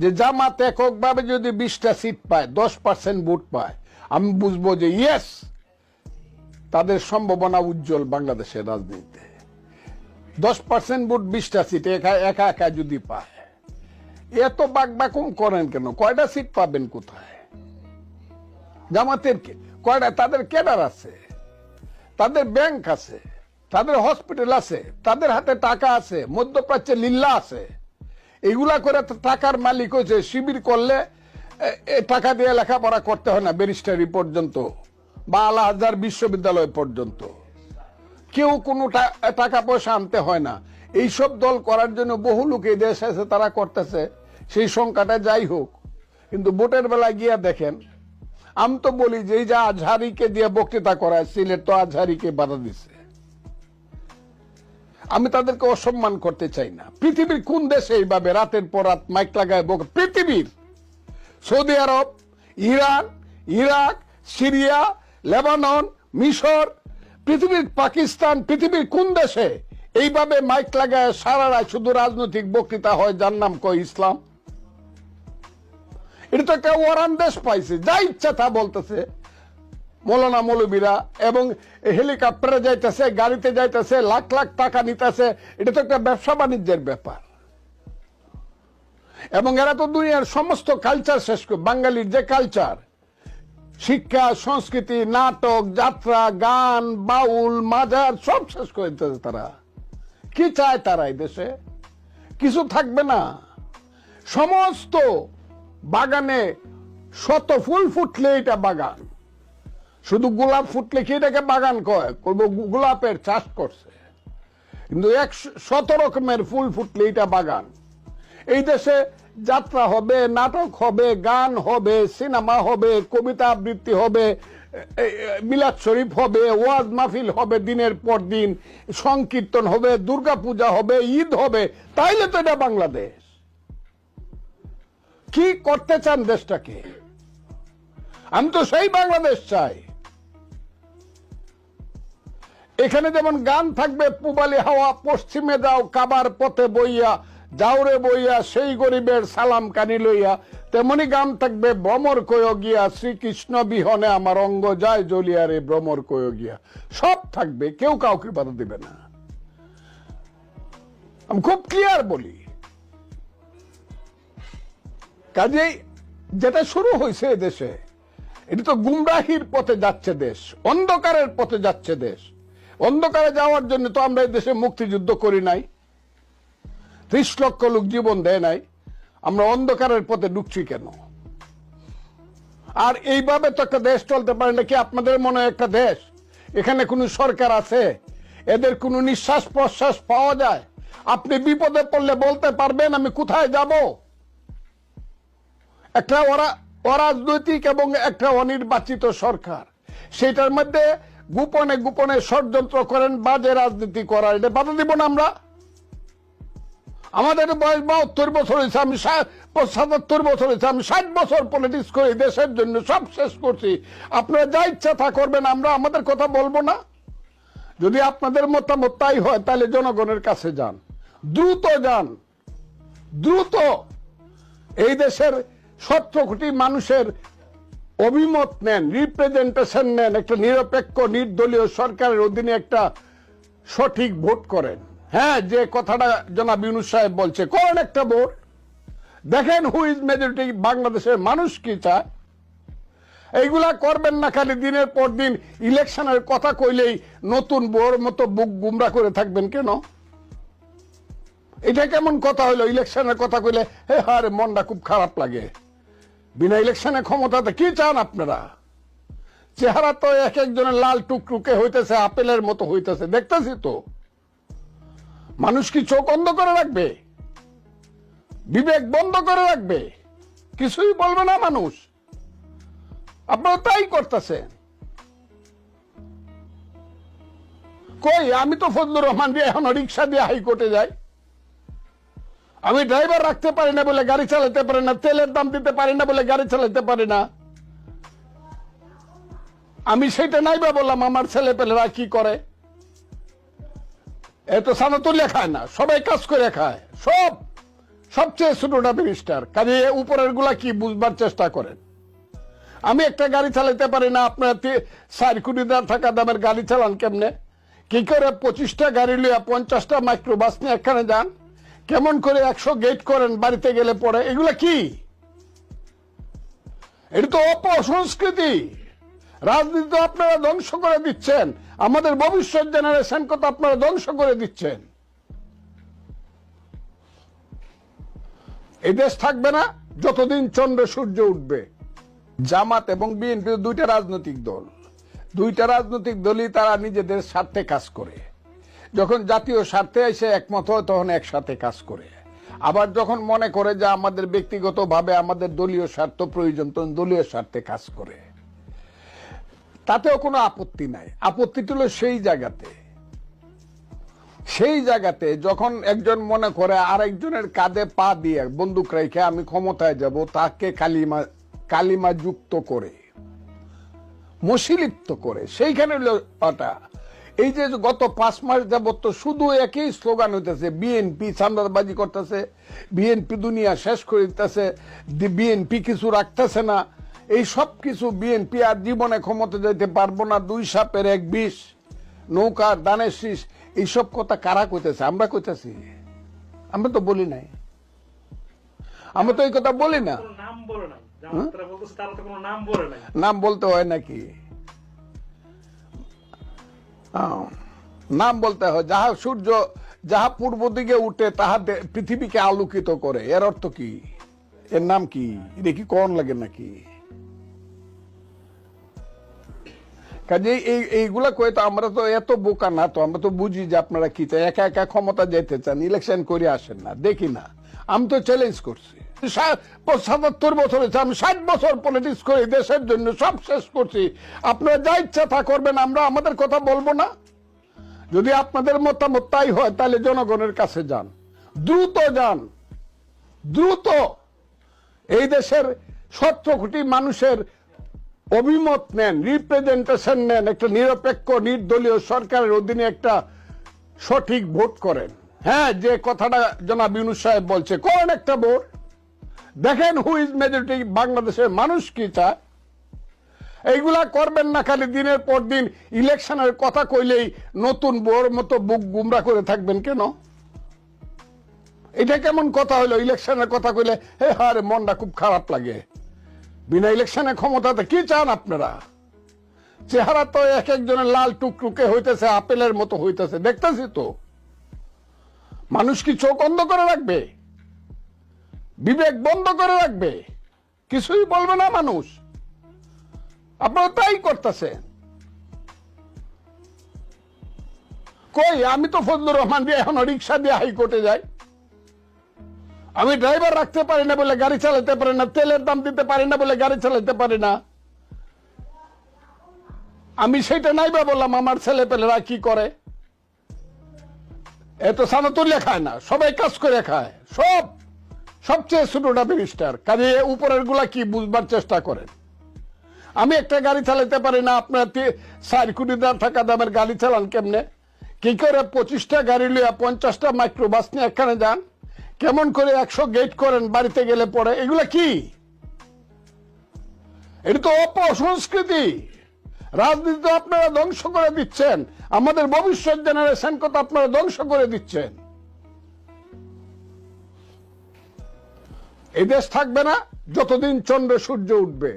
যে জামাত এককভাবে যদি 20টা সিট পায়, 10% ভোট পায়, আমি বুঝবো যে ইয়েস, তাদের সম্ভাবনা উজ্জ্বল বাংলাদেশের রাজনীতিতে। 10% ভোট, 20টা সিট একা একা যদি পায়, এত বাকবাকুম করেন কেন? কয়টা সিট পাবেন কোথায়? জামাতের কয়টা? তাদের ক্যাডার আছে, তাদের ব্যাংক আছে, তাদের হসপিটাল আছে, তাদের হাতে টাকা আছে, মধ্যপ্রাচ্যে লিল্লা আছে। এগুলা করে টাকার মালিক হয়েছে। শিবির করলে টাকা দিয়ে লেখাপড়া করতে হয় না ব্যারিস্টারি পর্যন্ত বা আল আজহার বিশ্ববিদ্যালয় পর্যন্ত। কেউ কোনো টাকা পয়সা আনতে হয় না। এইসব দল করার জন্য বহু লোক এই দেশে আছে, তারা করতেছে। সেই সংখ্যাটা যাই হোক, কিন্তু ভোটের বেলায় গিয়া দেখেন, আমি তো বলি যে এই যে আজহারিকে দিয়ে বক্তৃতা করায়, সিলেট তো আজহারিকে বাধা দিছে। আমি তাদেরকে অসম্মান করতে চাই না। পৃথিবীর কোন দেশে এইভাবে রাতের পর রাত মাইক লাগায় পৃথিবীর? সৌদি আরব, ইরান, ইরাক, সিরিয়া, লেবানন, মিশর, পৃথিবীর পাকিস্তান, পৃথিবীর কোন দেশে এইভাবে মাইক লাগায় সারা রাত শুধু রাজনৈতিক বক্তৃতা হয়, যার নাম কয় ইসলাম? এটা তো কেউ ওরান দেশ পাইছে, যা ইচ্ছা তা বলতেছে মৌলানা মৌলবীরা, এবং হেলিকপ্টারে যাইতেছে, গাড়িতে যাইতেছে, লাখ লাখ টাকা নিতেছে। এটা তো একটা ব্যবসা বাণিজ্যের ব্যাপার। এবং এরা তো দুনিয়ার সমস্ত কালচার শেষ করে, বাঙালির যে কালচার, শিক্ষা, সংস্কৃতি, নাটক, যাত্রা, গান, বাউল, মাজার সব শেষ করে দিতেছে তারা। কি চায় তারা এই দেশে? কিছু থাকবে না। সমস্ত বাগানে শত ফুল ফুটলে এটা বাগান, শুধু গোলাপ ফুটলে কি এটাকে বাগান কয়? গোলাপের চাষ করছে, কিন্তু 100 রকমের ফুল ফুটলে এটা বাগান। এই দেশে যাত্রা হবে, নাটক হবে, গান হবে, সিনেমা হবে, কবিতা আবৃত্তি হবে, মিলাদ শরীফ হবে, ওয়াজ মাহফিল হবে, দিনের পর দিন সংকীর্তন হবে, দুর্গাপূজা হবে, ঈদ হবে। তাইলে তো এটা বাংলাদেশ। কি করতে চান দেশটাকে? আমি তো সেই বাংলাদেশ চাই। এখানে যেমন গান থাকবে, পূবালি হাওয়া পশ্চিমে যাও, কাবার পথে বইয়া যাওরে বইয়া সেই গরিবের সালাম কানি লইয়া, তেমনি গান থাকবে, ভ্রমর কয় গিয়া শ্রীকৃষ্ণ বিহনে আমার অঙ্গ যায় জ্বলিয়া রে ভ্রমর কয় গিয়া। সব থাকবে, কেউ কাউকে বাধা দিবে না। আমি খুব ক্লিয়ার বলি। কাজেই যেটা শুরু হয়েছে দেশে, এটা তো গুমরাহির পথে যাচ্ছে দেশ, অন্ধকারের পথে যাচ্ছে দেশ। অন্ধকারে যাওয়ার জন্য তো আমরা এই দেশে মুক্তিযুদ্ধ করি নাই, 30 লক্ষ লোক জীবন দেয় নাই। আমরা অন্ধকারের পথে ঢুকছি কেন? আর এইভাবে তো একটা দেশ চলতে পারে না। কি আপনাদের মনে হয় একটা দেশ? এখানে কোনো সরকার আছে? এদের কোনো নিঃশ্বাস প্রশ্বাস পাওয়া যায়? আপনি বিপদে পড়লে বলতে পারবেন আমি কোথায় যাব? একটা অরাজনৈতিক এবং একটা অনির্বাচিত সরকার, সেটার মধ্যে গোপনে গোপনে ষড়যন্ত্র করেন, বাজে রাজনীতি করার, এটা বাধা দিব না আমরা? আমাদের বয়স 72 বছর হয়েছে, আমি 77 বছর হয়েছে, আমি 60 বছর পলিটিক্স করি দেশের জন্য, সব শেষ করছি। আপনারা যা ইচ্ছা তা করবেন, আমরা আমাদের কথা বলবো না? যদি আপনাদের মতামত তাই হয়, তাহলে জনগণের কাছে যান, দ্রুত যান, দ্রুত এই দেশের 17 কোটি মানুষের অভিমত নেন, রিপ্রেজেন্টেশন নেন, একটা নিরপেক্ষ নির্দলীয় সরকারের অধীনে একটা সঠিক ভোট করেন। হ্যাঁ, যে কথাটা জনাব ইউনূস সাহেব বলছে, করেন একটা ভোট, দেখেন হু ইজ মেজরিটি, বাংলাদেশের মানুষ কি চায়। এইগুলা করবেন না, খালি দিনের পর দিন ইলেকশনের কথা কইলেই নতুন বউর মতো বুক গুমরা করে থাকবেন কেন? এটা কেমন কথা হইলো? ইলেকশনের কথা কইলে হে হারে মনটা খুব খারাপ লাগে। বিনা ইলেকশনে ক্ষমতাতে কি চান আপনারা? চেহারা তো এক একজনের লাল টুকটুকে হইতেছে, আপেলের মতো হইতেছে, দেখতেছি তো। মানুষ কি চোখ বন্ধ করে রাখবে? বিবেক বন্ধ করে রাখবে? কিছুই বলবে না মানুষ। আপনারা তাই করতেছেন। কই, আমি তো ফজলুর রহমান দিয়ে এখন রিক্সা দিয়ে হাইকোর্টে যাই। আমি ড্রাইভার রাখতে পারি না বলে গাড়ি চালাতে পারি না, তেলের দাম দিতে পারি না বলে গাড়ি চালাতে পারি না। আমি সেটা নাইবা বললাম, আমার ছেলে পেলেরা কি করে? এত সানাতুল্য খায় না, সবাই কাজ করে খায়, সব সবচেয়ে ছোটটা ব্যারিস্টার, কাজে উপরের গুলা কি বুঝবার চেষ্টা করেন। আমি একটা গাড়ি চালাতে পারি না, আপনার 4 কোটি টাকা দামের গাড়ি চালান কেমনে? কি করে 25টা গাড়ি লিয়া 50টা মাইক্রোবাস নিয়ে এখানে যান? কেমন করে 100 গেট করেন বাড়িতে গেলে পরে? এগুলা কি? এটা তো অপসংস্কৃতি। রাজনীতি তো আপনারা ধ্বংস করে দিচ্ছেন, আমাদের ভবিষ্যৎ জেনারেশনকে তো আপনারা ধ্বংস করে দিচ্ছেন। এই দেশ থাকবে না যতদিন চন্দ্র সূর্য উঠবে। জামাত এবং বিএনপি দুইটা রাজনৈতিক দল, দুইটা রাজনৈতিক দলই তারা নিজেদের স্বার্থে কাজ করে। যখন জাতীয় স্বার্থে এসে একমত হয় তখন একসাথে কাজ করে, আবার যখন মনে করে যে আমাদের ব্যক্তিগতভাবে আমাদের দলীয় স্বার্থ প্রয়োজন তখন দলীয় স্বার্থে কাজ করে। তাতেও কোনো আপত্তি নাই। আপত্তিটা হলো সেই জায়গাতে যখন একজন মনে করে আরেকজনের কাঁধে পা দিয়ে বন্দুক রেখে আমি ক্ষমতায় যাব, তাকে কালিমা যুক্ত করে মশিলিপ্ত করে, সেইখানে এই যে গত 5 মাস যাবত তো শুধু একই স্লোগান হইতেছে, বিএনপি চাঁদাবাজি করতেছে, বিএনপি দুনিয়া শেষ করে দিতেছে, বিএনপি কিছু রাখতেছে না, এই সব কিছু বিএনপি আর জীবনে ক্ষমতা যাইতে পারবো না, 2 সাপের 1 বিষ, নৌকার দানের শীষ, এইসব কথা কারা কইতেছে? আমরা কইতেছি? আমরা তো বলি নাই, আমরা তো এই কথা বলি না। নাম বলতে হয় নাকি? নাম বলতে হয়। যাহা সূর্য যাহা পূর্ব দিকে উঠে তাহা পৃথিবীকে আলোকিত করে, এর অর্থ কি? এর নাম কি? এটা কি কোন লাগে নাকি? কাজে এইগুলা কয়ে তো আমরা তো এত বোকা না, তো আমরা তো বুঝি যে আপনারা কি চাই। একা একা ক্ষমতা যেতে চান, ইলেকশন করে আসেন না, দেখি না। আমি তো চ্যালেঞ্জ করছি, 77 বছর হয়েছে, আমি 60 বছর পলিটিক্স করে দেশের জন্য সব শেষ করছি। আপনারা যা ইচ্ছা তা করবেন, আমরা আমাদের কথা বলবো না। যদি আপনাদের মতামত তাই হয় তাহলে জনগণের কাছে যান, দ্রুত যান, দ্রুত এই দেশের 17 কোটি মানুষের অভিমত নেন, রিপ্রেজেন্টেশন নেন, একটা নিরপেক্ষ নির্দলীয় সরকারের অধীনে একটা সঠিক ভোট করেন। হ্যাঁ, যে কথাটা জনাব ইউনূস সাহেব বলছে, করেন একটা ভোট, দেখেন হু ইজ মেজরিটি, বাংলাদেশের মানুষ কি চায়। এইগুলা করবেন না, খালি দিনের পর দিন ইলেকশনের কথা কইলেই নতুন বোর মতো বুক গুমরা করে থাকবেন কেন? এটা কেমন কথা হইলো? ইলেকশনের কথা কইলে হে হারে মনটা খুব খারাপ লাগে। বিনা ইলেকশনে ক্ষমতাতে কি চান আপনারা? চেহারা তো এক একজনের লাল টুকটুকে হইতেছে, আপেলের মতো হইতেছে, দেখতেছি তো। মানুষ কি চোখ বন্ধ করে রাখবে? বিবেক বন্ধ করে রাখবে? কিছুই বলবে না মানুষ। আপনারা তাই করতেছেন। কই, আমি তো ফজলুর রহমান দিয়ে এখন রিক্সা দিয়ে হাইকোর্টে যাই। আমি ড্রাইভার রাখতে পারি না বলে গাড়ি চালাতে পারি না, তেলের দাম দিতে পারি না বলে গাড়ি চালাতে পারি না। আমি সেটা নাইবা বললাম, আমার ছেলে পেলেরা কি করে? এত সানাতুল্য খায় না, সবাই কাজ করে খায়। সবচেয়ে ছোটটা ব্যারিস্টার, কাজে উপরের গুলা কি বুঝবার চেষ্টা করেন। আমি একটা গাড়ি চালাতে পারি না, আপনার 4 কোটি টাকা দামের গাড়ি চালান কেমনে? কি করে 25টা গাড়ি লিয়া 50টা মাইক্রোবাস নিয়ে এখানে যান? কেমন করে 100 গেট করেন বাড়িতে গেলে পরে? এগুলা কি? এটা তো অপসংস্কৃতি। রাজনীতি তো আপনারা ধ্বংস করে দিচ্ছেন, আমাদের ভবিষ্যৎ জেনারেশনকে তো আপনারা ধ্বংস করে দিচ্ছেন। এই দেশ থাকবে না যতদিন চন্দ্র সূর্য উঠবে।